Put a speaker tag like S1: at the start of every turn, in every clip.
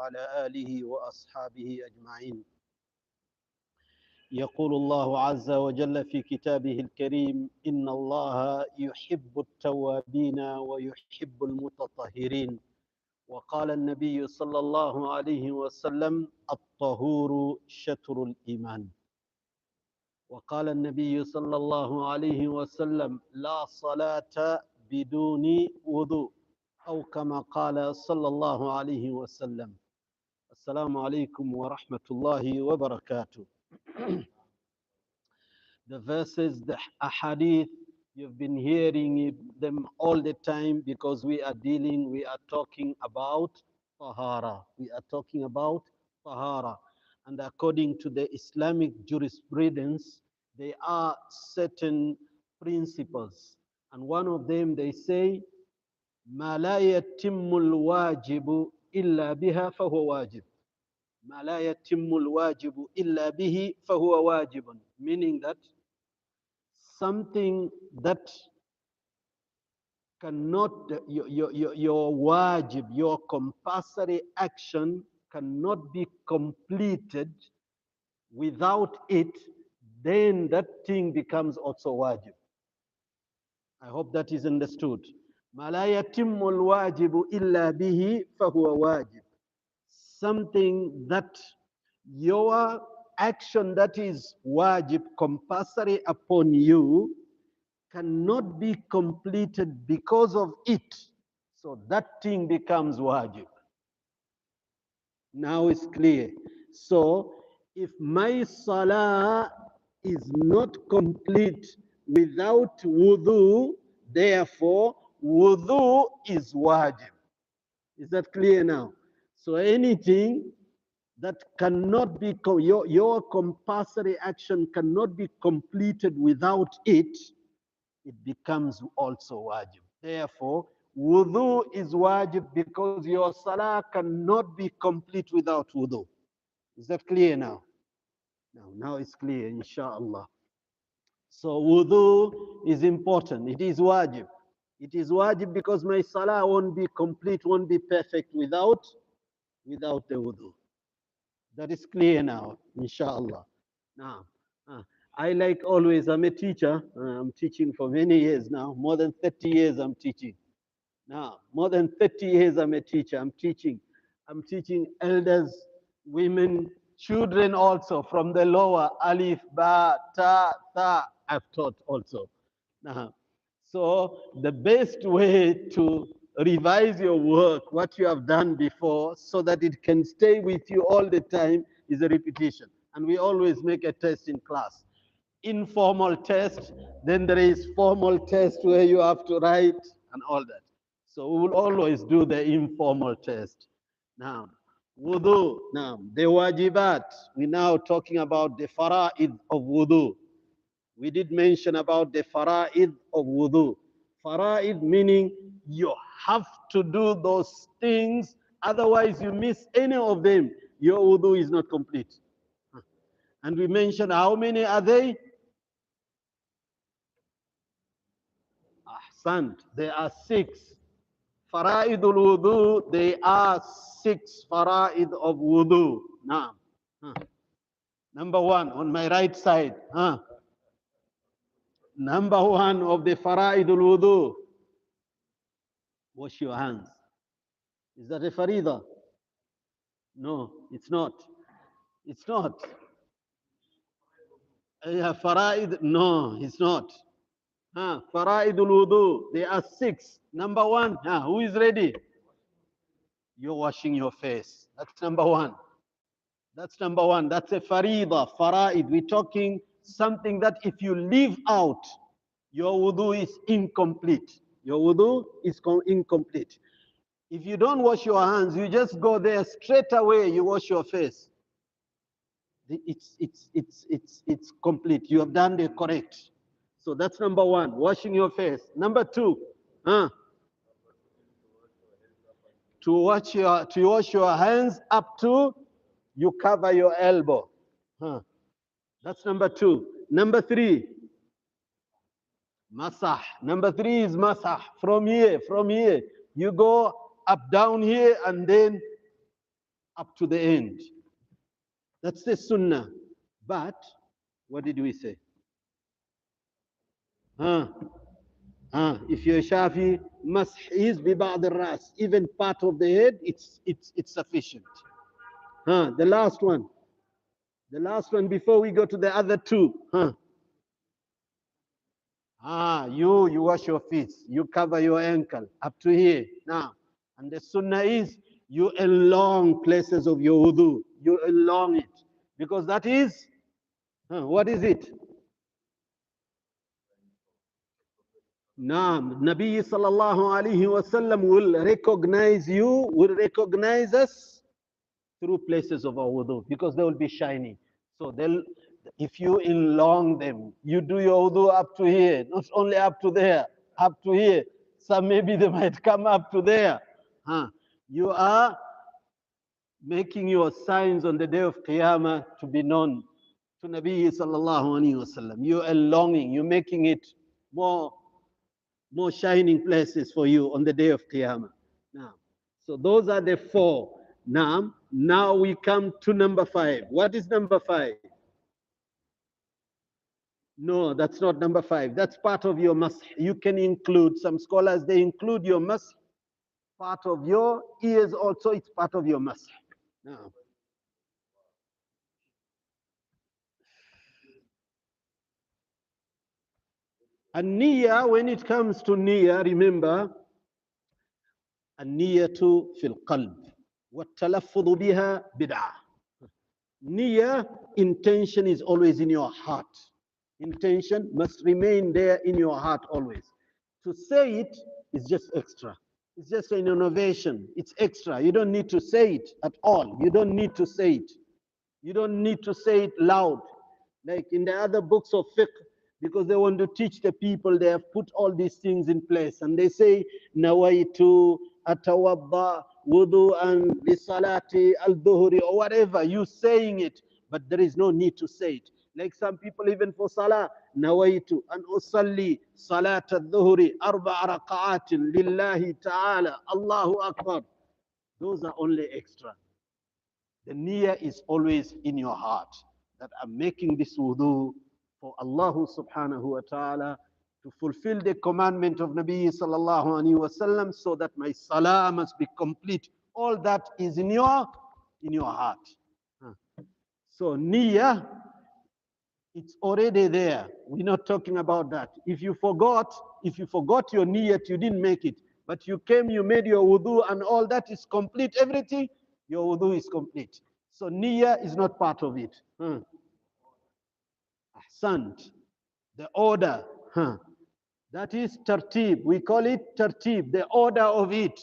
S1: وعلى آله وأصحابه أجمعين. يقول الله عز وجل في كتابه الكريم: إن الله يحب التوابين ويحب المتطهرين. وقال النبي صلى الله عليه وسلم: الطهور شطر الإيمان. وقال النبي صلى الله عليه وسلم: لا صلاة بدون وضوء، أو كما قال صلى الله عليه وسلم. السلام عليكم ورحمة الله وبركاته. The verses, the ahadith, you've been hearing them all the time because we are talking about Taharah. We are talking about Taharah. And according to the Islamic jurisprudence, there are certain principles. And one of them, they say, ما لا يتم الواجب إلا بها فهو واجب. ما لا يتم الواجب إلا به فهو واجب. Meaning that something that cannot, your wajib, your compulsory action cannot be completed without it, then that thing becomes also wajib. I hope that is understood. ما لا يتم الواجب إلا به فهو واجب. Something that your action that is wajib, compulsory upon you, cannot be completed because of it, so that thing becomes wajib. Now it's clear. So if my salah is not complete without wudu, therefore wudu is wajib. Is that clear now? So anything that cannot be, your compulsory action cannot be completed without it, it becomes also wajib. Therefore, wudu is wajib because your salah cannot be complete without wudu. Is that clear now? Now it's clear, inshallah. So wudu is important. It is wajib. It is wajib because my salah won't be complete, won't be perfect without the wudu. That is clear now, inshallah. Now, I, like always, I'm a teacher. I'm teaching for many years now. More than 30 years I'm teaching. Now, more than 30 years I'm a teacher. I'm teaching elders, women, children also, from the lower, alif, ba, ta, tha, I've taught also. Now, so the best way to revise your work, what you have done before, so that it can stay with you all the time, is a repetition. And we always make a test in class. Informal test, then there is formal test where you have to write and all that. So we will always do the informal test. Now, wudu, now, the wajibat. We're now talking about the fara'id of wudu. We did mention about the fara'id of wudu. Fara'id meaning you have to do those things, otherwise you miss any of them, your wudu is not complete. And we mentioned how many are they? Ahsant, there are 6. Fara'idul wudu, there are 6 fara'id of wudu. Now, number 1 on my right side. Number 1 of the fara'idul wudu, wash your hands. Is that a farida? No, it's not. It's not. Fara'id, no, it's not. Fara'idul wudu, there are 6. Number 1, who is ready? You're washing your face. That's number 1. That's number 1. That's a farida, fara'id. We're talking something that if you leave out, your wudu is incomplete. Your wudu is incomplete. If you don't wash your hands, you just go there straight away, you wash your face. It's complete. You have done the correct. So that's number 1, washing your face. Number 2, to wash your hands up to you cover your elbow. That's number 2. Number 3, masah. Number 3 is masah. From here, you go up down here and then up to the end. That's the sunnah. But what did we say? Huh? If you're Shafi, mash is bi ba'd al-ras, even part of the head, it's sufficient. The last one. The last one before we go to the other two. You wash your feet, you cover your ankle up to here. Now, and the sunnah is you elong places of your wudu. You elong it. Because that is, what is it? Naam, Nabi sallallahu alayhi wasallam will recognize you, will recognize us through places of our wudu because they will be shiny. So if you elong them, you do your wudu up to here, not only up to there, up to here. Some maybe they might come up to there. You are making your signs on the day of Qiyamah to be known to Nabi sallallahu alayhi wasallam. You are longing, you're making it more shining places for you on the day of Qiyamah. Now, so those are the four. Now we come to number 5. What is number 5? No, that's not number 5. That's part of your mash. You can include, some scholars, they include your mash, part of your ears also, it's part of your mash. Now, and niyyah, when it comes to niyyah, remember, النية في القلب والتلفظ بها بدعة. Niyyah, intention is always in your heart. Intention must remain there in your heart always. To say it is just extra. It's just an innovation. It's extra. You don't need to say it at all. You don't need to say it. You don't need to say it loud. Like in the other books of fiqh, because they want to teach the people, they have put all these things in place. And they say, Nawaitu atawadda wudu'an li salati al-dhuhri, or whatever, you saying it, but there is no need to say it. Like some people, even for salah, Nawaitu an usalli salat al-dhuhri arba'a raka'atin lillahi ta'ala, Allahu Akbar. Those are only extra. The niyyah is always in your heart, that I'm making this wudu for Allah subhanahu wa ta'ala, to fulfill the commandment of Nabi sallallahu alaihi wasallam, so that my salah must be complete. All that is in your heart. So niyyah, it's already there. We're not talking about that. If you forgot your niyyah, you didn't make it. But you came, you made your wudu, and all that is complete, everything, your wudu is complete. So niyyah is not part of it. Ahsant. The order. That is tartib. We call it tartib, the order of it.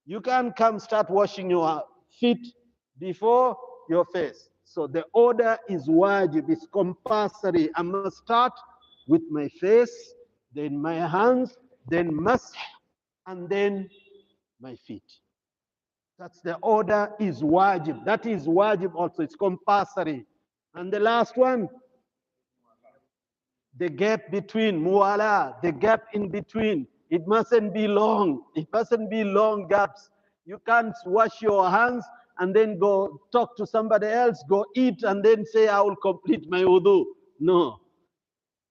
S1: You can't come start washing your feet before your face. So the order is wajib, it's compulsory. I must start with my face, then my hands, then mash, and then my feet. That's the order, is wajib. That is wajib also, it's compulsory. And the last one, the gap between, muwala, the gap in between. It mustn't be long. It mustn't be long gaps. You can't wash your hands and then go talk to somebody else, go eat, and then say, I will complete my wudu. No.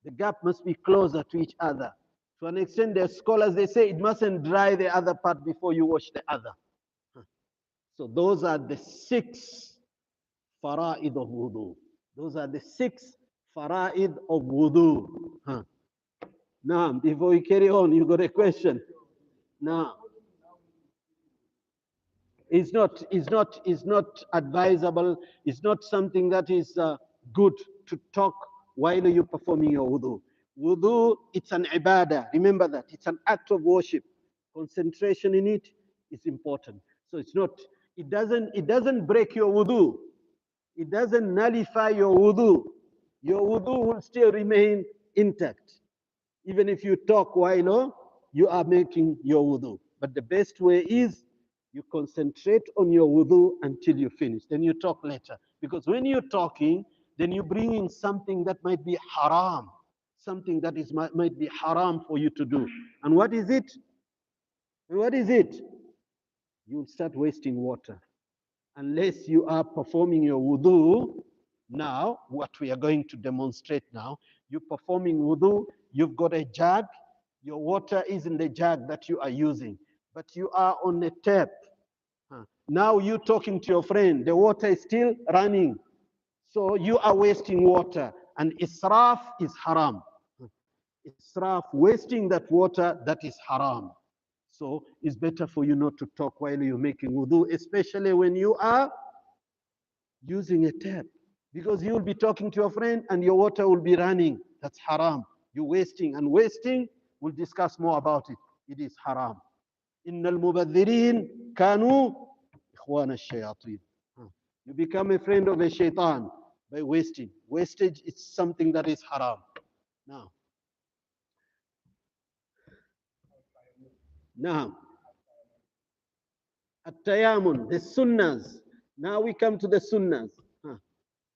S1: The gap must be closer to each other. To an extent, the scholars, they say it mustn't dry the other part before you wash the other. So those are the 6 fara'id of wudu. Those are the 6 fara'id of wudu. Now, before we carry on, you got a question? Now, it's not advisable, it's not something that is good to talk while you're performing your wudu. Wudu, it's an ibadah. Remember that. It's an act of worship. Concentration in it is important. So it doesn't break your wudu. It doesn't nullify your wudu. Your wudu will still remain intact. Even if you talk while you are making your wudu. But the best way is you concentrate on your wudu until you finish. Then you talk later. Because when you're talking, then you bring in something that might be haram. Something that might be haram for you to do. And what is it? What is it? You'll start wasting water. unless you are performing your wudu. Now, what we are going to demonstrate now, you're performing wudu, you've got a jug, your water is in the jug that you are using, but you are on a tap. Now you're talking to your friend, the water is still running. So you are wasting water, and israf is haram. Israf, wasting that water, that is haram. So it's better for you not to talk while you're making wudu, especially when you are using a tap, because you will be talking to your friend and your water will be running. That's haram. You're wasting, and wasting, we'll discuss more about it. It is haram. إن المبذرين كانوا إخوان الشياطين. You become a friend of a shaitan by wasting. Wastage is something that is haram. Now, at-tayamun, the sunnahs. Now we come to the sunnahs.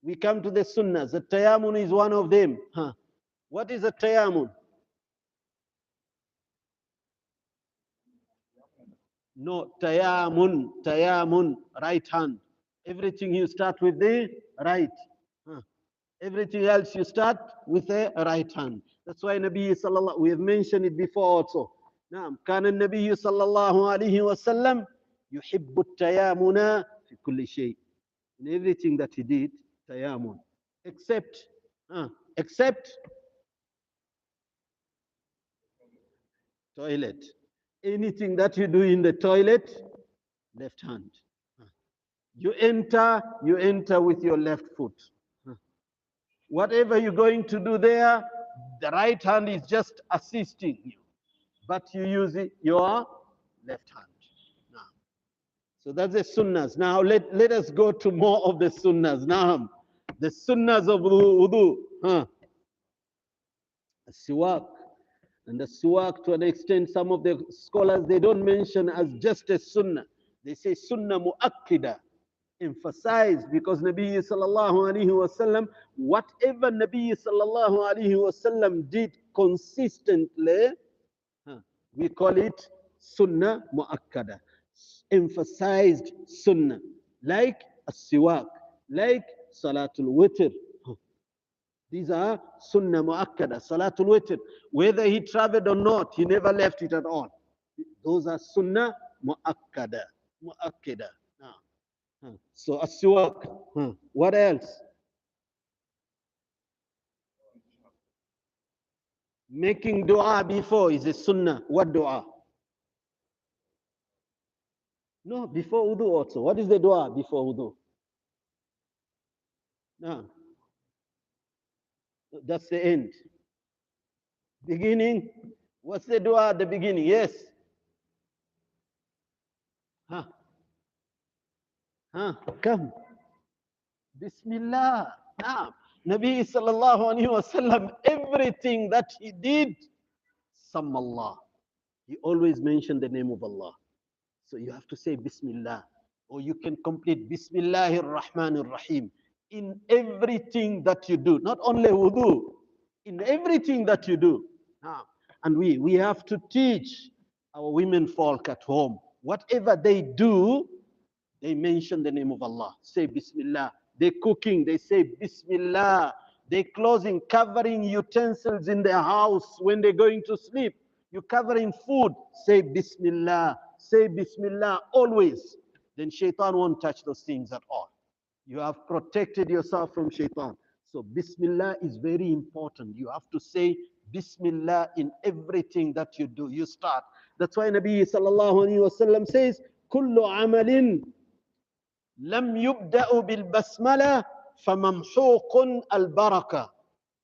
S1: We come to the sunnahs. The tayamun is one of them. What is a tayamun? No, tayamun, right hand. Everything you start with the right. Everything else you start with the right hand. That's why Nabi sallallahu, we have mentioned it before also. نعم كان النبي صلى الله عليه وسلم يحب التيامن في كل شيء. In everything that he did, tayamun. Except toilet. Anything that you do in the toilet, left hand. You enter with your left foot. Whatever you're going to do there, the right hand is just assisting you, but you use your left hand. Now, so that's the sunnahs. Now let us go to more of the sunnahs. Now, the sunnahs of wudu. Siwak. And the siwak, to an extent, some of the scholars, they don't mention as just a sunnah. They say sunnah mu'akkida, emphasized, because Nabi sallallahu alaihi wasallam, whatever Nabi sallallahu alaihi wasallam did consistently, we call it sunnah mu'akkada, emphasized sunnah, like as-siwak, like salatul witr. These are sunnah mu'akkada, salatul witr. Whether he traveled or not, he never left it at all. Those are sunnah mu'akkada. So as-siwak. What else? Making dua before is a sunnah. What dua? No, before wudu also. What is the dua before wudu? No. That's the end. Beginning. What's the dua at the beginning? Yes. Come. Bismillah. Now, Nabi sallallahu alayhi wa sallam, everything that he did, Sammallah. He always mentioned the name of Allah. So you have to say Bismillah. Or you can complete Bismillahir Rahmanir Rahim in everything that you do. Not only wudu, in everything that you do. And we have to teach our women folk at home. Whatever they do, they mention the name of Allah. Say Bismillah. They cooking, they say Bismillah. They closing, covering utensils in their house when they're going to sleep. You're covering food, say Bismillah. Say Bismillah always. Then shaitan won't touch those things at all. You have protected yourself from shaitan. So Bismillah is very important. You have to say Bismillah in everything that you do. You start. That's why Nabi sallallahu alaihi wasallam says, "Kullu amalin lam yubda'u bil basmala famamhuqun al baraka."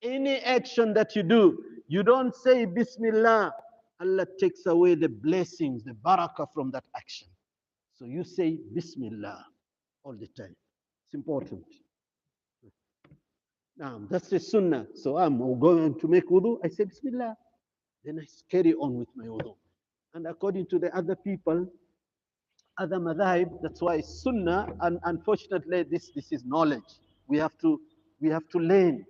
S1: Any action that you do, you don't say Bismillah, Allah takes away the blessings, the barakah from that action. So you say Bismillah all the time. It's important. Now, that's the sunnah. So I'm going to make wudu, I say Bismillah. Then I carry on with my wudu. And according to the other people, other madhahib, that's why sunnah, and unfortunately this is knowledge. We have to learn.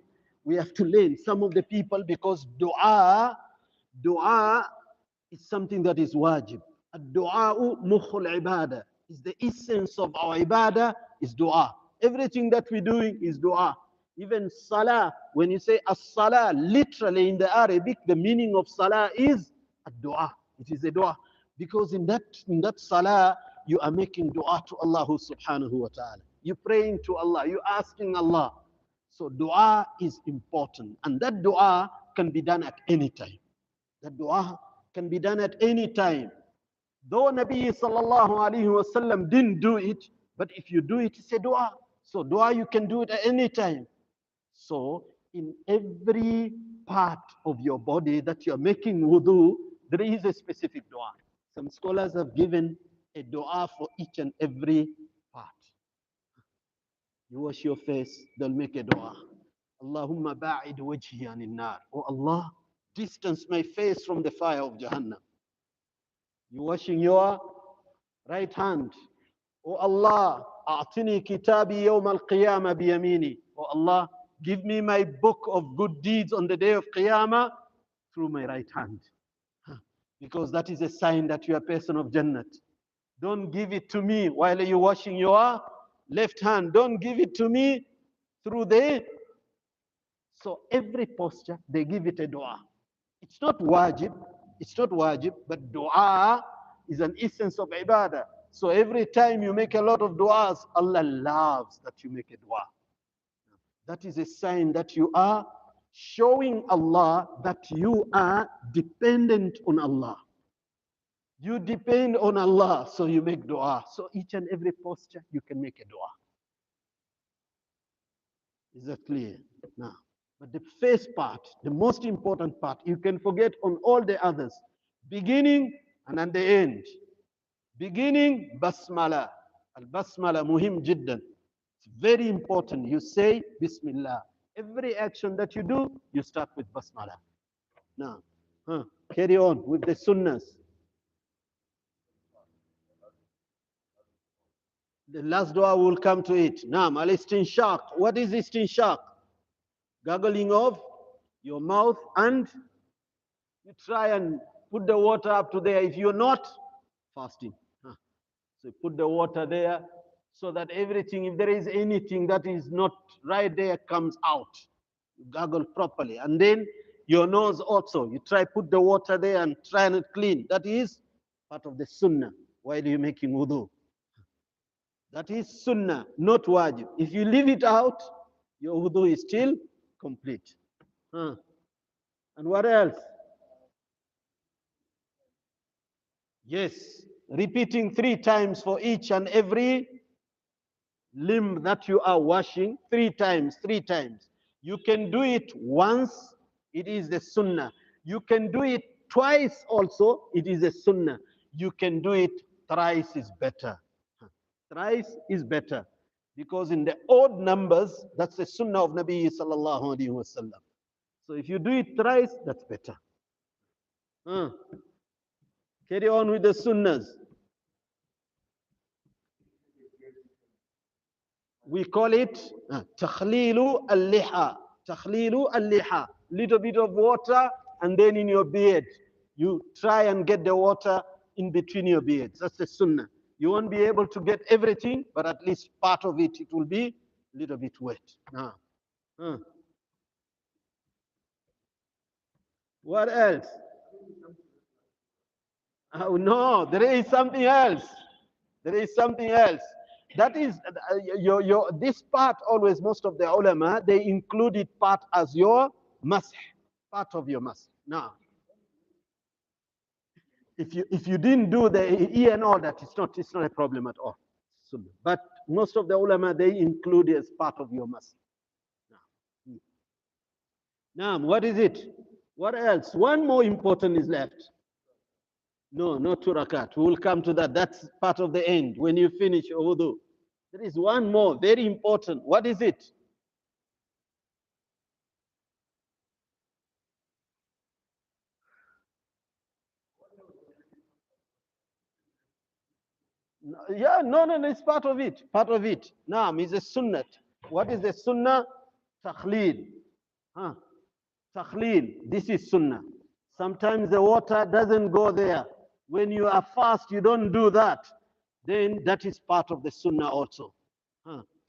S1: We have to learn. Some of the people, because dua is something that is wajib. Ad-du'a'u mukhul ibadah. is the essence of our ibadah, is dua. Everything that we're doing is dua. Even salah, when you say as-salah, literally in the Arabic, the meaning of salah is a dua. It is a dua. Because in that salah, you are making dua to Allah subhanahu wa ta'ala. You're praying to Allah, you're asking Allah. So dua is important. And that dua can be done at any time. That dua can be done at any time. Though Nabi sallallahu alayhi wasallam didn't do it, but if you do it, it's a dua. So dua, you can do it at any time. So in every part of your body that you're making wudu, there is a specific dua. Some scholars have given a dua for each and every part. You wash your face, they'll make a dua. Allahumma ba'id wajhi anil nar. Oh Allah, distance my face from the fire of Jahannam. You're washing your right hand. Oh Allah, a'tini kitabi yawm al-qiyamah biyamini. Oh Allah, give me my book of good deeds on the day of Qiyamah through my right hand. Because that is a sign that you are a person of Jannat. Don't give it to me while you're washing your left hand. Don't give it to me through the... So every posture, they give it a dua. It's not wajib, but dua is an essence of ibadah. So every time you make a lot of du'as, Allah loves that you make a dua. That is a sign that you are showing Allah that you are dependent on Allah. You depend on Allah, so you make dua. So each and every posture, you can make a dua. Is that clear? Now, but the first part, the most important part, you can forget on all the others. Beginning and at the end. Beginning, basmala. Al-basmala muhim jiddan. It's very important. You say Bismillah. Every action that you do, you start with basmala. Now, carry on with the sunnahs. The last dua will come to it. Naam, al-istinshaq. What is istinshaq? Gargling of your mouth, and you try and put the water up to there. If you're not fasting, so you put the water there so that everything, if there is anything that is not right there, comes out. You gargle properly. And then your nose also, you try put the water there and try and clean. That is part of the sunnah while you're making wudu. That is sunnah, not wajib. If you leave it out, your wudu is still complete. And what else? Yes, repeating 3 times for each and every limb that you are washing. 3 times, 3 times. You can do it once, it is the sunnah. You can do it twice also, it is a sunnah. You can do it thrice, is better. Thrice is better. Because in the odd numbers, that's the sunnah of Nabi sallallahu alaihi wasallam. So if you do it thrice, that's better. Carry on with the sunnahs. We call it takhlilu al-liha. Takhlilu al-liha. Little bit of water, and then in your beard. You try and get the water in between your beards. That's the sunnah. You won't be able to get everything, but at least part of it, it will be a little bit wet. Now, what else? Oh no, there is something else. There is something else. That is this part always, most of the ulama, they include it part as your masah, part of your masah. Now, if you didn't do the ear and all that, it's not a problem at all. But most of the ulama, they include it as part of your masah. Now, what is it? What else? One more important is left. No, not 2 rakat. We will come to that. That's part of the end. When you finish your wudu. There is one more, very important. What is it? Yeah, no, it's part of it. Part of it. Naam, is a sunnah. What is the sunnah? Takhleel. Takhleel. This is sunnah. Sometimes the water doesn't go there. When you are fast, you don't do that. then that is part of the sunnah also.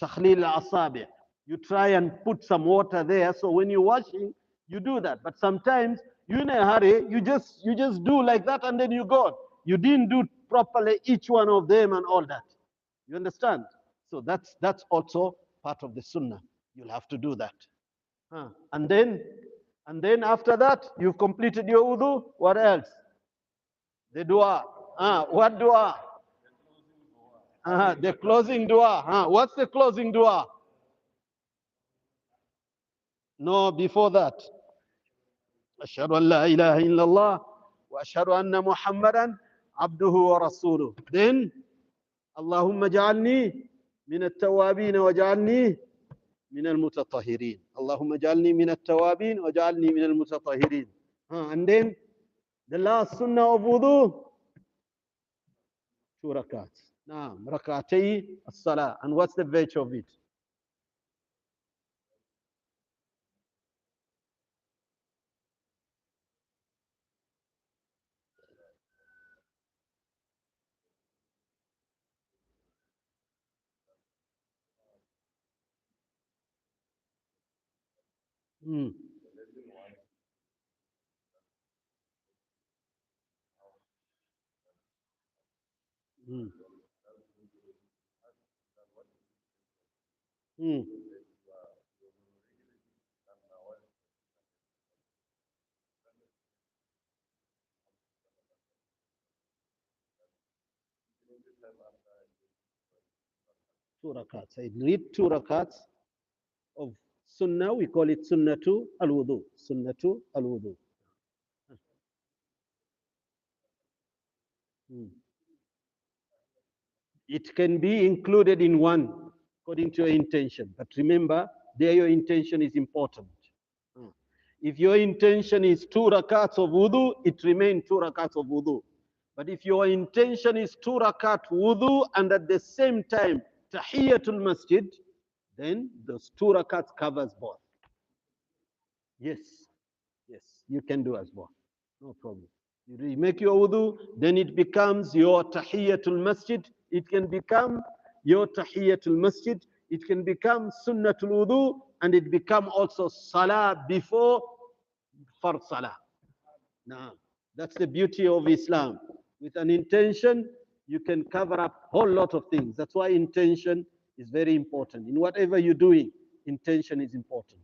S1: Takhlil al-asabi. You try and put some water there, so when you're washing, you do that. But sometimes you're in a hurry, you just do like that and then you go. You didn't do properly each one of them and all that. You understand? So that's also part of the sunnah. You'll have to do that. And then after that, you've completed your wudu. What else? The dua. What dua? The closing dua. What's the closing dua? No, before that. أشهد أن لا إله إلا الله وأشهد أن محمدا عبده ورسوله. Then اللهم اجعلني من التوابين واجعلني من المتطهرين. اللهم اجعلني من التوابين واجعلني من المتطهرين. And then the last sunnah of wudu, 2 rakats. نعم ركعتي الصلاة. And what's the virtue of it? Mm. Mm. Mm. 2 rakats. I read 2 rakats of sunnah. We call it sunnatu al-wudu. Sunnatu al-wudu. Mm. It can be included in one according to your intention. But remember, there your intention is important. If your intention is 2 rakats of wudu, it remains 2 rakats of wudu. But if your intention is 2 rakat wudu and at the same time tahiyatul masjid, then those 2 rakats covers both. Yes, yes, you can do as well. No problem. You make your wudu, then it becomes your tahiyatul masjid. It can become your tahiyatul masjid. It can become sunnatul wudu, and it become also salah before fard salah. Now, that's the beauty of Islam. With an intention, you can cover up a whole lot of things. That's why intention is very important. In whatever you're doing, intention is important.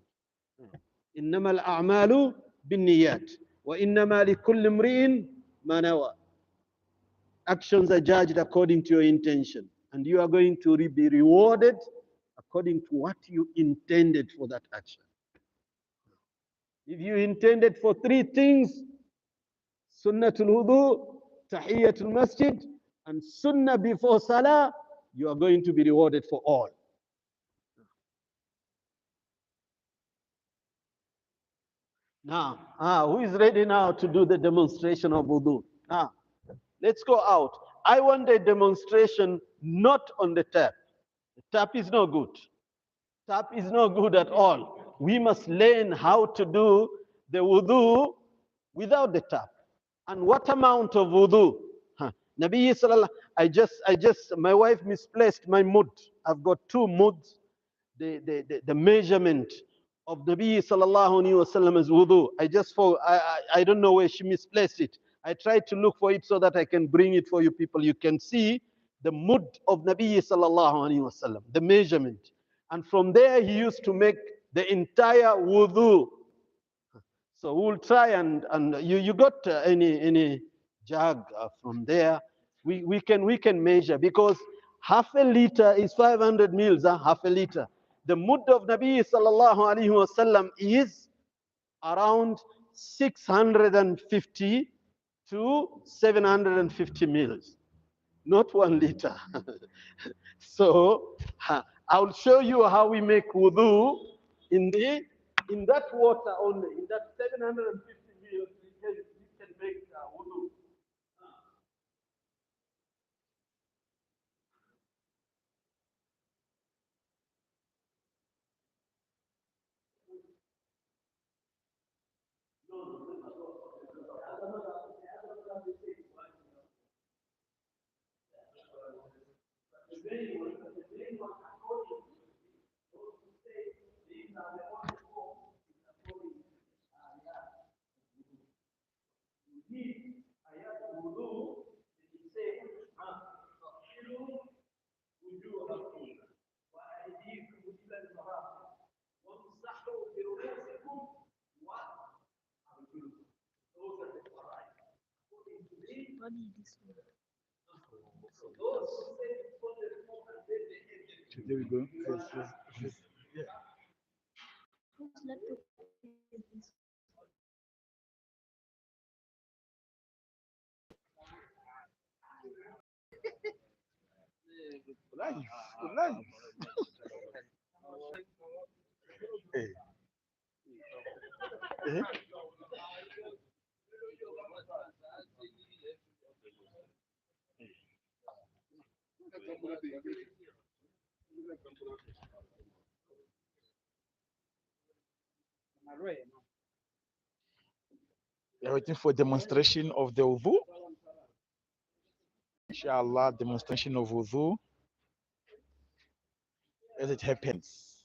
S1: إنما الأعمال بالنيات وإنما لكل امرئ ما نوى. Actions are judged according to your intention, and you are going to be rewarded according to what you intended for that action. If you intended for 3 things, sunnatul wudu, tahiyatul masjid, and sunnah before salah, you are going to be rewarded for all. Now, who is ready now to do the demonstration of wudu? Now, let's go out. I want a demonstration not on the tap. The tap is no good. Tap is no good at all. We must learn how to do the wudu without the tap. And what amount of wudu? Nabi sallallahu, my wife misplaced my mud. I've got 2 muds. The measurement of Nabi sallallahu alaihi wasallam's wudu. I don't know where she misplaced it. I tried to look for it so that I can bring it for you people. You can see the mud of Nabi sallallahu alaihi wasallam, the measurement. And from there he used to make the entire wudu. So we'll try and you got any jug from there. We can measure, because half a liter is 500 mils. Half a liter. The mud of Nabi sallallahu alaihi wasallam is around 650 to 750 mils, not 1 liter. So I'll show you how we make wudu in that water only. In that 750 mils, we can make wudu.
S2: There we go. Yeah. Nice, nice. Hey. Eh? We're waiting for demonstration of the wudu. Inshallah, demonstration of wudu as it happens.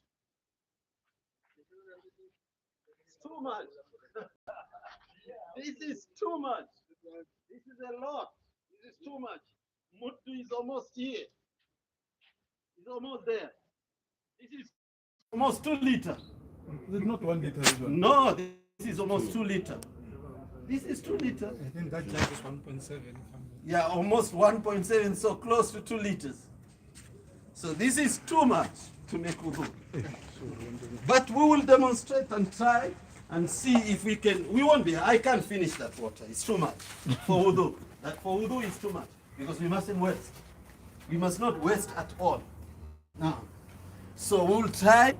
S1: It's too much. This is too much. This is a lot. This is too much. Muttu is almost here. It's almost there. This is almost 2 liters.
S2: It's not 1 liter. This one.
S1: No, this is almost 2 liters. This is 2 liters.
S2: I think that jug is 1.7.
S1: Yeah, almost 1.7, so close to 2 liters. So this is too much to make wudu. But we will demonstrate and try and see if we can. We won't be. I can't finish that water. It's too much for wudu. That for wudu is too much because we mustn't waste. We must not waste at all. Now, so we will try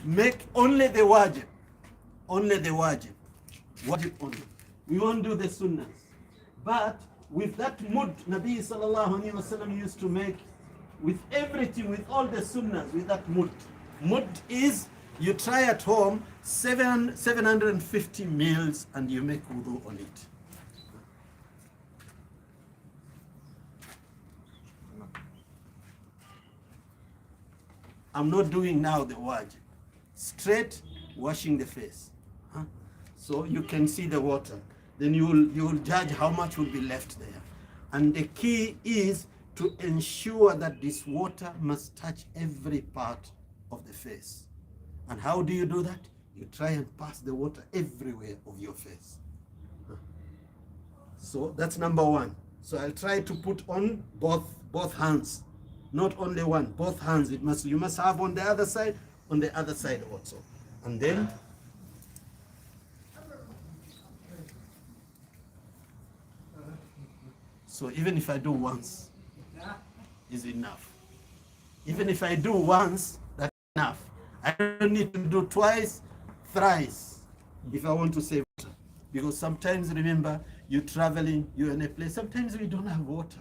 S1: make only the wajib. Only the wajib. Wajib only. We won't do the sunnahs. But with that mud, Nabi sallallahu alaihi wasallam used to make with everything, with all the sunnahs, with that mud. Mud is, you try at home, 750 meals and you make wudu on it. I'm not doing now the wajib. Straight washing the face. Huh? So you can see the water. Then you will judge how much will be left there. And the key is to ensure that this water must touch every part of the face. And how do you do that? You try and pass the water everywhere of your face. So that's number one. So I'll try to put on both hands, not only one, both hands. You must have on the other side also. And then so even if I do once, is enough. Even if I do once, that's enough. I don't need to do twice, thrice, if I want to save water. Because sometimes, remember, you're traveling, you're in a place, sometimes we don't have water.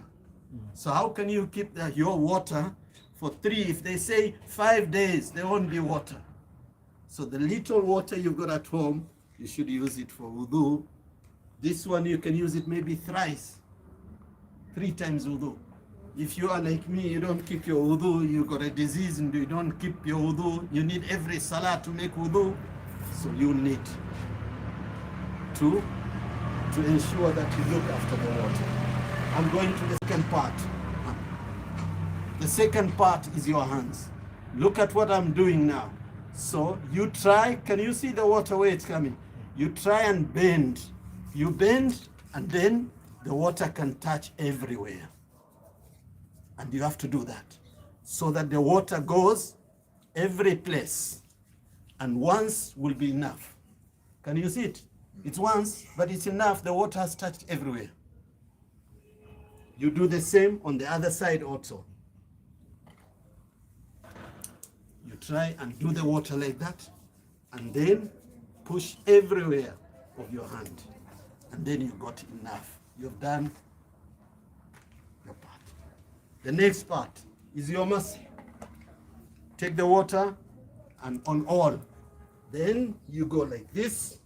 S1: So how can you keep your water for 3, if they say 5 days, there won't be water. So the little water you've got at home, you should use it for wudu. This one, you can use it maybe thrice, 3 times wudu. If you are like me, you don't keep your wudu, you got a disease and you don't keep your wudu, you need every salah to make wudu, so you need to ensure that you look after the water. I'm going to the second part. The second part is your hands. Look at what I'm doing now. So you try, can you see the water where it's coming? You try and bend. You bend and then the water can touch everywhere. And you have to do that so that the water goes every place. And once will be enough. Can you see it? It's once, but it's enough. The water has touched everywhere. You do the same on the other side also. You try and do the water like that, and then push everywhere of your hand. And then you got enough. You've done your part. The next part is your mercy. Take the water and on all. Then you go like this,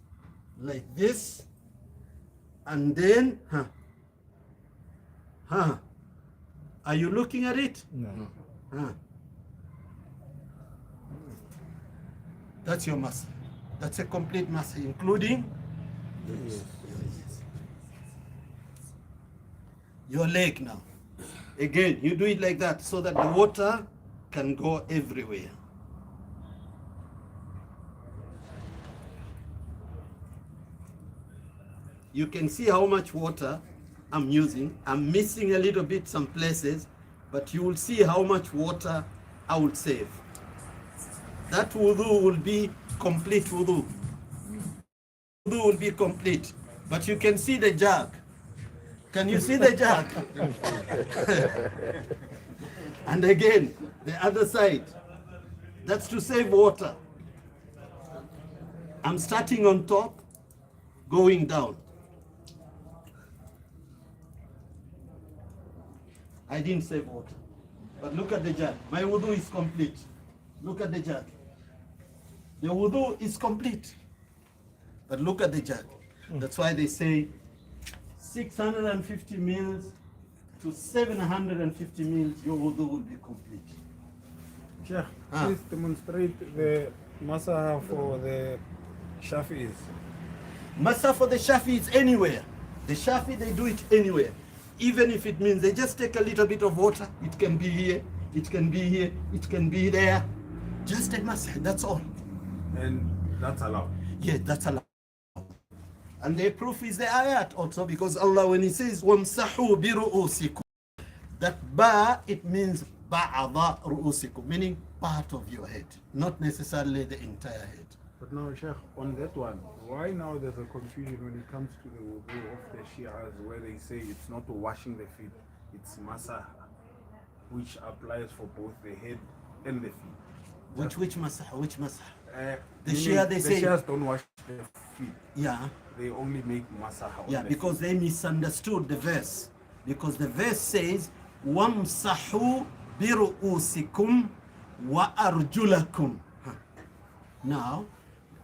S1: and then, Are you looking at it?
S2: No.
S1: That's your masah. That's a complete masah, including your leg now. Again, you do it like that so that the water can go everywhere. You can see how much water I'm using. I'm missing a little bit some places, but you will see how much water I will save. That wudu will be complete wudu. Wudu will be complete. But you can see the jug. Can you see the jug? And again, the other side. That's to save water. I'm starting on top, going down. I didn't save water. But look at the jug. My wudu is complete. Look at the jug. The wudu is complete. But look at the jug. That's why they say 650 mils to 750 mils, your wudu will be complete.
S3: Sheikh, please demonstrate the masah for the Shafi'is.
S1: Masah for the Shafi'is anywhere. The Shafi, they do it anywhere. Even if it means they just take a little bit of water. It can be here, it can be here, it can be there. Just a masah, that's all.
S3: And that's allowed.
S1: Yeah, that's allowed. And the proof is the ayat also, because Allah, when He says wamsahu bi ru'usikum, that ba, it means ba'adha ru'usikum, meaning part of your head, not necessarily the entire head.
S3: But now, Sheikh, on that one, why now there's a confusion when it comes to the wudu of the Shias, where they say it's not washing the feet, it's masah, which applies for both the head and the feet.
S1: Which masah? Which masah? The
S3: Meaning
S1: Shia, they say,
S3: the Shias don't wash their feet.
S1: yeah,
S3: They only make masah on
S1: yeah,
S3: the
S1: because they misunderstood the verse. Because the verse says, wamsahu bi ru'usikum wa arjulakum. Now,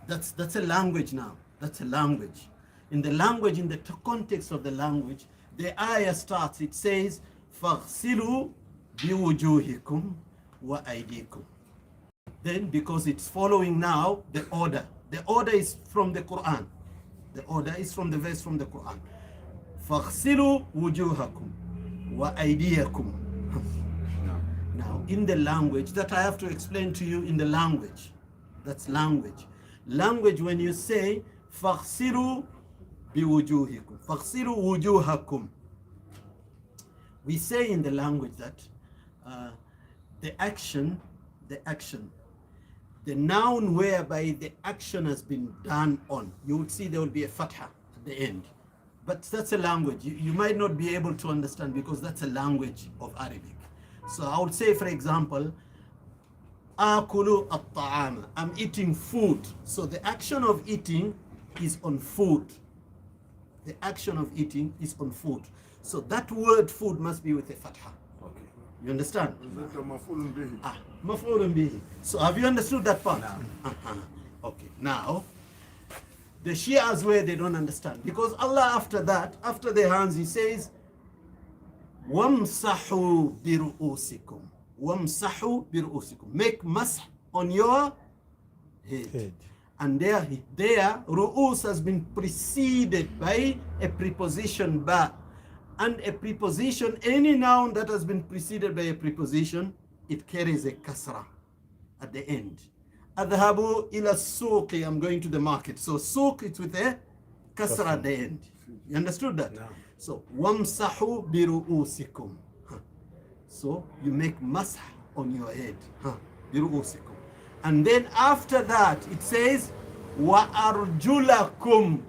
S1: that's a language now. That's a language. In the language, in the context of the language, the ayah starts, it says, فَغْسِلُوا بِوُجُوهِكُمْ وَأَيْدِيكُمْ. Then, because it's following now the order. The order is from the Quran. The order is from the verse from the Quran. فَغْسِلُوا وُجُوهَكُمْ وَأَيْدِيَكُمْ. Now, in the language, that I have to explain to you in the language. That's language. Language, when you say فَغْسِلُوا بِوُجُوهِكُمْ فَغْسِلُوا وُجُوهَكُمْ, we say in the language that the action, the noun whereby the action has been done on, you would see there will be a fatha at the end. But that's a language. You might not be able to understand because that's a language of Arabic. So I would say, for example, Akulu at-ta'ama, I'm eating food. So the action of eating is on food. The action of eating is on food. So that word food must be with a fatha.
S3: Okay.
S1: You understand?
S3: Is that a maf'ulun bihi?
S1: Maf'ulun bihi. So have you understood that part?
S3: No.
S1: Okay. Now, the Shias where they don't understand. Because Allah after that, after the hands, He says, وَامْسَحُوا بِرُؤُوسِكُمْ وَامْسَحُوا بِرُؤُوسِكُمْ. Make masah on your head. And there, ru'us has been preceded by a preposition ba. And a preposition, any noun that has been preceded by a preposition, it carries a kasra at the end. Adhabu ila suqi, I'm going to the market. So suq, it's with a kasra at the end. You understood that?
S3: No.
S1: So wamsahu bi ru'usikum. So you make masah on your head. Bi ru'usikum. And then after that, it says wa arjulakum.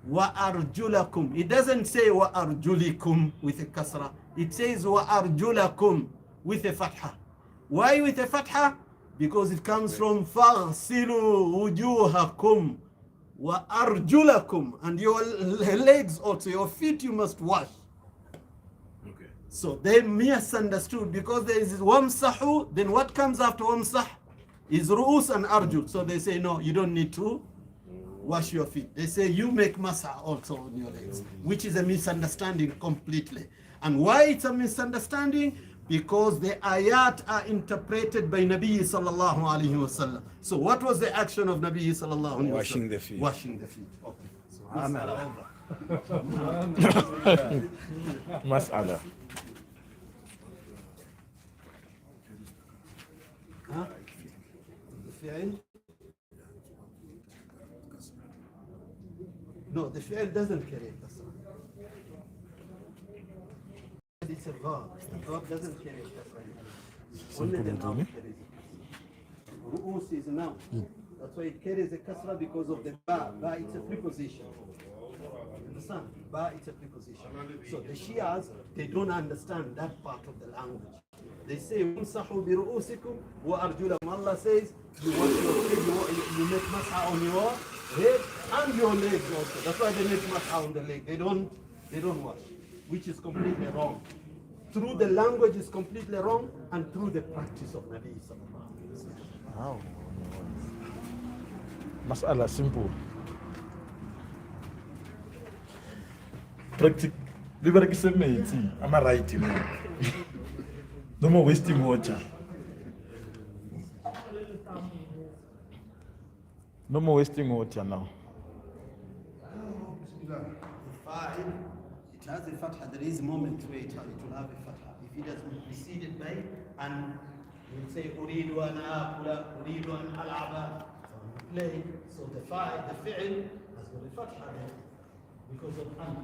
S1: Wa arjulakum. It doesn't say wa arjulikum with a kasra. It says wa arjulakum with a fatha. Why with a fatha? Because it comes from faghsilu wujuhakum wa arjulakum, and your legs also, your feet you must wash.
S3: Okay.
S1: So they misunderstood because there is wamsahu, then what comes after wamsah is ru'us and arjul. So they say no, you don't need to wash your feet. They say you make masah also on your legs, which is a misunderstanding completely. And why it's a misunderstanding? Because the ayat are interpreted by Nabi sallallahu alayhi wasallam. So what was the action of Nabi sallallahu alayhi wasallam?
S3: Washing the feet.
S1: Washing the feet. Okay. So mas'ala over.
S2: Mas'ala.
S1: Huh? The fi'l? No, the fi'l doesn't carry kasra. It's a verb. The verb doesn't carry kasra. Only the noun carries a kasra. Ru'us is a noun. That's why it carries a kasra because of the ba. Ba, it's a preposition. Understand? Ba, it's a preposition. So the Shias, they don't understand that part of the language. They say, "Wamsahu bi ru'usikum wa arjulakum." Allah says, you wash your head, you make masha on your head and your legs also. That's why they make masha on the leg. They don't wash, which is completely wrong. Through the language is completely wrong, and through the practice of Nabi sallallahu alaihi wasallam.
S2: Wow. Mas'ala simple. Practic. Liberakise metsi. Am I right? No more wasting water. No more wasting water now.
S1: Fa'il, it has a fatha. There is a moment where it will have a fatha. If it has been preceded by, and you say, Uridu an akula, Uridu an al'aba, play. So the fa'il, the fi'il, has got a fatha there because of an.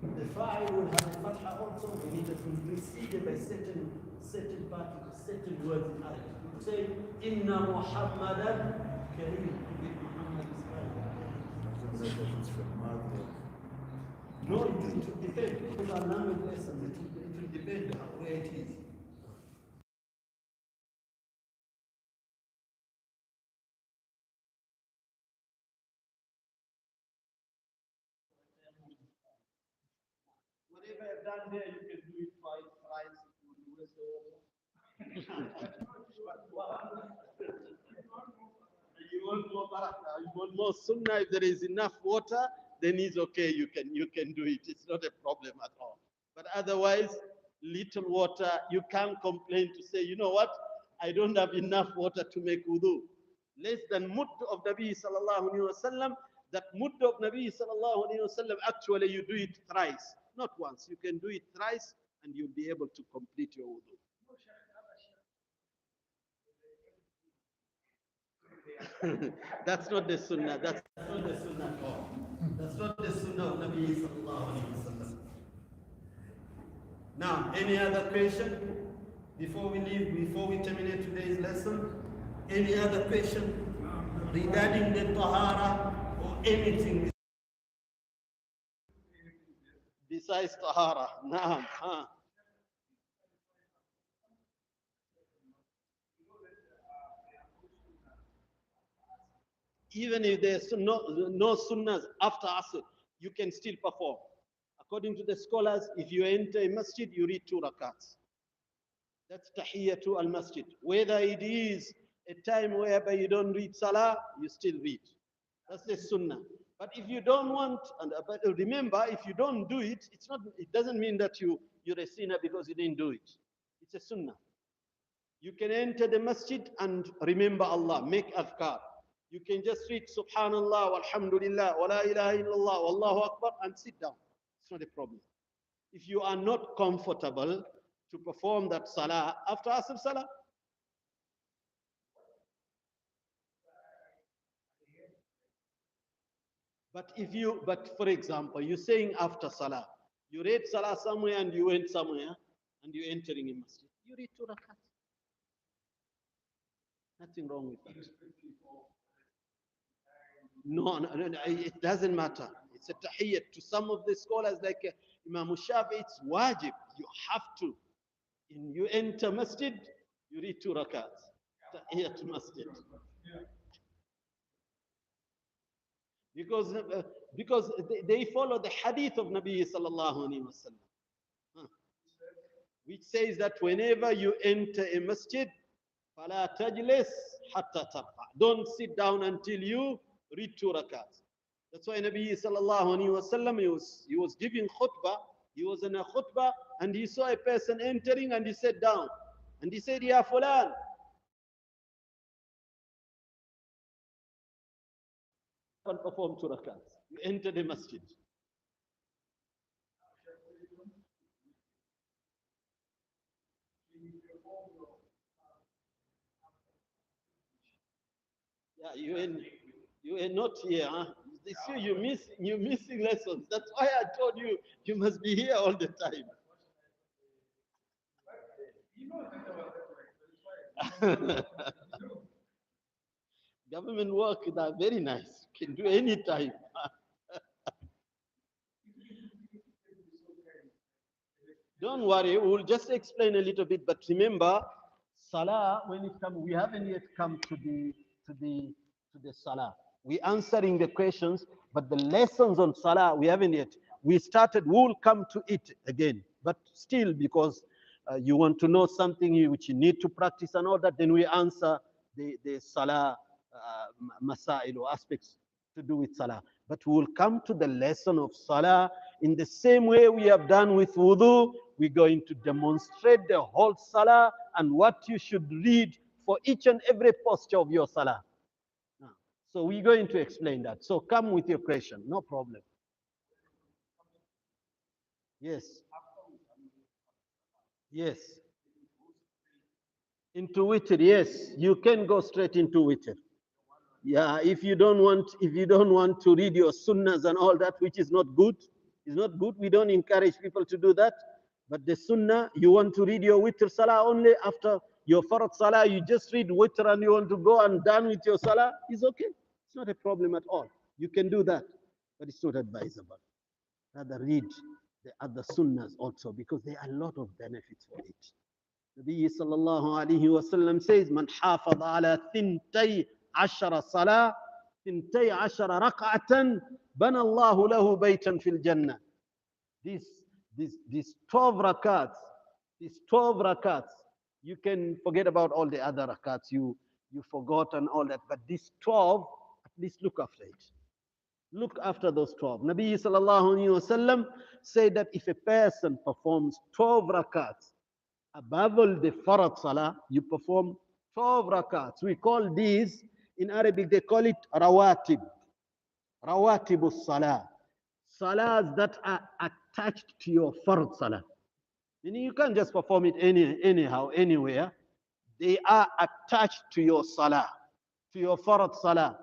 S1: The fa'il will have a fatha also when it has been preceded by certain particles, certain words in Arabic. You say, Inna Muhammadan Kareem. Muhammad is kind. No, it will depend. Because our language lessons, it will depend on where it is. Whatever I've done there, you can do it twice, thrice, if you waste the water. You want more barakah, you want more sunnah. If there is enough water, then it's okay. You can do it. It's not a problem at all. But otherwise, little water, you can't complain to say, you know what? I don't have enough water to make wudu. Less than mudd of Nabi sallallahu alaihi wasallam. That mudd of Nabi sallallahu alaihi wasallam, actually you do it thrice, not once. You can do it thrice, and you'll be able to complete your wudu. That's not the sunnah. That's not the sunnah at all. That's not the sunnah of Nabi sallallahu alaihi wasallam. Now, any other question before we leave, before we terminate today's lesson? Any other question regarding the Taharah or anything besides Taharah? Naam. Even if there's no sunnahs after Asr, you can still perform. According to the scholars, if you enter a masjid, you read 2 rakats. That's tahiyyatu al-masjid. Whether it is a time whereby you don't read salah, you still read. That's the sunnah. But if you don't want, but remember, if you don't do it, it doesn't mean that you're a sinner because you didn't do it. It's a sunnah. You can enter the masjid and remember Allah, make adhkar. You can just read Subhanallah, Walhamdulillah, wa la ilaha illallah, Wallahu Akbar, and sit down. It's not a problem. If you are not comfortable to perform that salah after Asr Salah, but for example, you're saying after Salah, you read Salah somewhere and you went somewhere and you're entering a masjid, you read 2 rakats. Nothing wrong with that. No, it doesn't matter. It's a tahiyyat. To some of the scholars like Imam Shafi, it's wajib. You have to. You enter masjid, you read 2 rakats. Tahiyyat masjid. Because they follow the hadith of Nabi sallallahu alaihi wasallam, which says that whenever you enter a masjid, فَلَا تَجْلِسْ حَتَّى تَرْقَعْ. Don't sit down until you read 2 rakats. That's why Nabi sallallahu alaihi wasallam, he was giving khutbah. He was in a khutbah and he saw a person entering and he sat down. And he said, Ya Fulan, and perform 2 rakats. You enter the masjid. Yeah, you are not here. Huh? This year you're missing lessons. That's why I told you you must be here all the time. Government work are very nice. Can do any time. Don't worry, we'll just explain a little bit. But remember, Salah, when it comes, we haven't yet come to the Salah. We're answering the questions, but the lessons on Salah, we haven't yet. We started, we'll come to it again. But still, because you want to know something which you need to practice and all that, then we answer the Salah masail or aspects to do with Salah. But we will come to the lesson of Salah in the same way we have done with wudu. We're going to demonstrate the whole Salah and what you should read for each and every posture of your Salah. So we're going to explain that. So come with your question, no problem. Yes. Yes. Into witr, yes. You can go straight into witr. Yeah, if you don't want to read your sunnahs and all that, which is not good, is not good. We don't encourage people to do that. But the sunnah, you want to read your witr salah only after your farad salah, you just read witr and you want to go and done with your salah, is okay. It's not a problem at all. You can do that, but it's not advisable. Rather read the other sunnahs also, because there are a lot of benefits for it. Nabi sallallahu alayhi wasallam says, Man hafadha ala thintay ashara salah, thintay ashara rak'atan, bana Allahu lahu baytan fil jannah. These 12 rakats, you can forget about all the other rakats you forgot and all that, but these 12, at least look after it. Look after those 12. Nabi sallallahu alayhi wasallam said that if a person performs 12 rakats above all the farad salah, you perform 12 rakats. We call these, in Arabic, they call it rawatib. Rawatibus salah. Salahs that are attached to your farad salah. Meaning you can't just perform it anyhow, anywhere. They are attached to your salah, to your farad salah.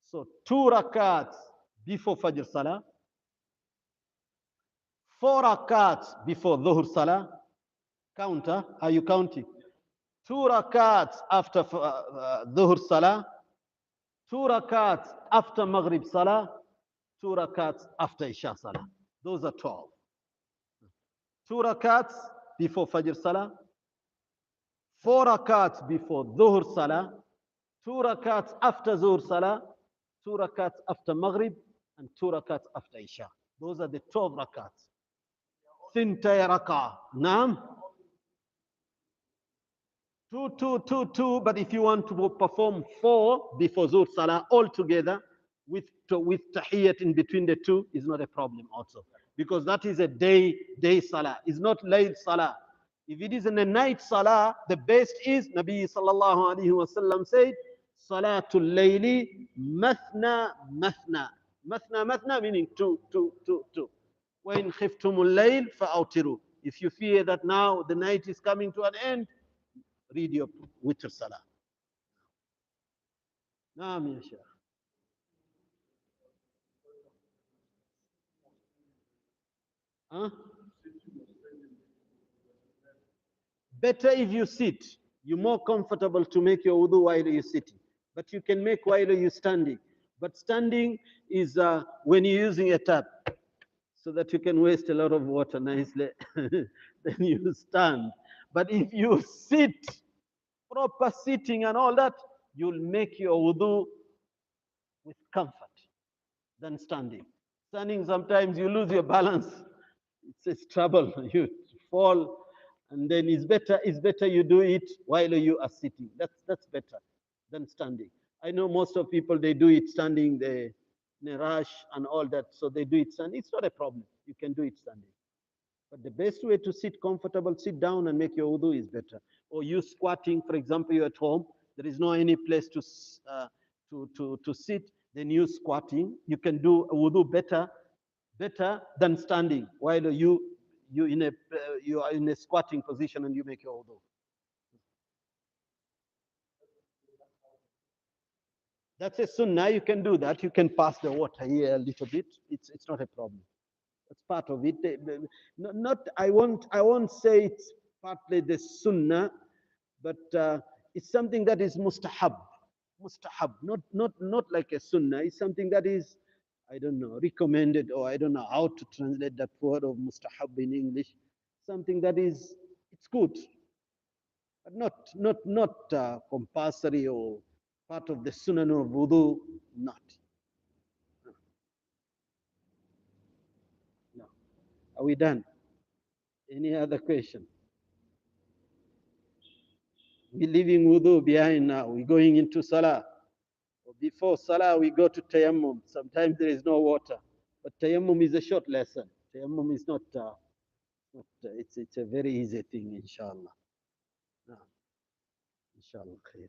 S1: So 2 rakats before Fajr Salah, 4 rakats before Dhuhr Salah. Counter, are you counting? 2 rakats after Dhuhr Salah, 2 rakats after Maghrib Salah, 2 rakats after Isha Salah. Those are 12. 2 rakats before Fajr Salah, 4 rakats before Dhuhr Salah, 2 rakats after Zuhr Salah, 2 rakats after Maghrib, and 2 rakats after Isha. Those are the 12 rakats. Thintay rak'ah. Naam. 2, but if you want to perform 4 before Zuhr Salah altogether with tahiyyat in between the 2 is not a problem also. Because that is a day Salah. It's not late Salah. If it is in a night Salah, the best is, Nabi sallallahu alayhi wa sallam said, Salatul Layli mathna mathna. Mathna meaning 2. وَإِنْ خِفْتُمُ اللَّيْلِ فَأَوْتِرُوا. If you fear that now the night is coming to an end, read your witr salah. Naam ya Shaykh. Huh? Better if you sit. You're more comfortable to make your wudu while you're sitting. But you can make while you're standing. But standing is when you're using a tap, so that you can waste a lot of water nicely. Then you stand. But if you sit, proper sitting and all that, you'll make your wudu with comfort than standing. Standing, sometimes you lose your balance. It's trouble. You fall, and then it's better you do it while you are sitting. That's better than standing. I know most of people, they do it standing, they rush and all that, so they do it standing. It's not a problem. You can do it standing. But the best way to sit comfortable, sit down and make your wudu is better. Or you squatting, for example, you're at home, there is no any place to sit, then you squatting. You can do a wudu better than standing while you are in a squatting position and you make your wudu. That's a sunnah. You can do that. You can pass the water here a little bit. It's not a problem. That's part of it. Not I won't say it's partly the sunnah, but it's something that is mustahab. Mustahab, not like a sunnah. It's something that is, I don't know, recommended, or I don't know how to translate that word of mustahab in English. Something that is, it's good, but not compulsory or part of the sunnah of wudu. Not. No. Are we done? Any other question? We're leaving wudu behind now. We're going into salah. Before salah, we go to tayammum. Sometimes there is no water, but tayammum is a short lesson. Tayammum is it's a very easy thing, inshallah. No, inshallah khair.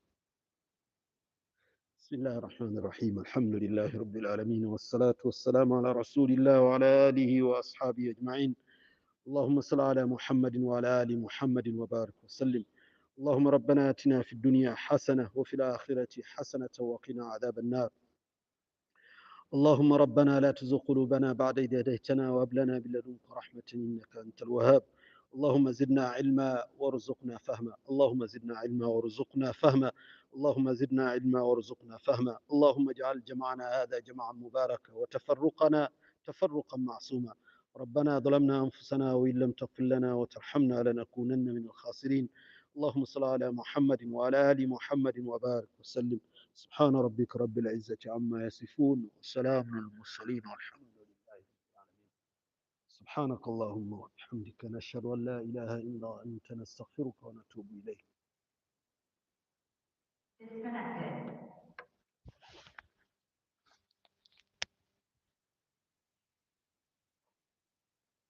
S1: بسم الله الرحمن الرحيم الحمد لله رب العالمين والصلاة والسلام على رسول الله وعلى آله وأصحابه أجمعين اللهم صل على محمد وعلى آل محمد وبارك وسلم اللهم ربنا آتنا في الدنيا حسنة وفي الآخرة حسنة وقنا عذاب النار اللهم ربنا لا تزغ قلوبنا بعد إذ هديتنا وهب لنا من لدنك رحمة إنك أنت الوهاب اللهم زدنا علما وارزقنا فهما اللهم زدنا علما وارزقنا فهما اللهم زدنا علما وارزقنا فهما اللهم اجعل جمعنا هذا جمعا مباركا وتفرقنا تفرقا معصوما ربنا ظلمنا أنفسنا وإن لم تغفر لنا وترحمنا لنكونن من الخاسرين اللهم صل على محمد وعلى آل محمد وبارك وسلم سبحان ربك رب العزة عما يصفون وسلام على المرسلين والحمد لله رب العالمين سبحانك اللهم وبحمدك نشهد أن لا إله إلا أنت نستغفرك ونتوب إليك. Disconnected.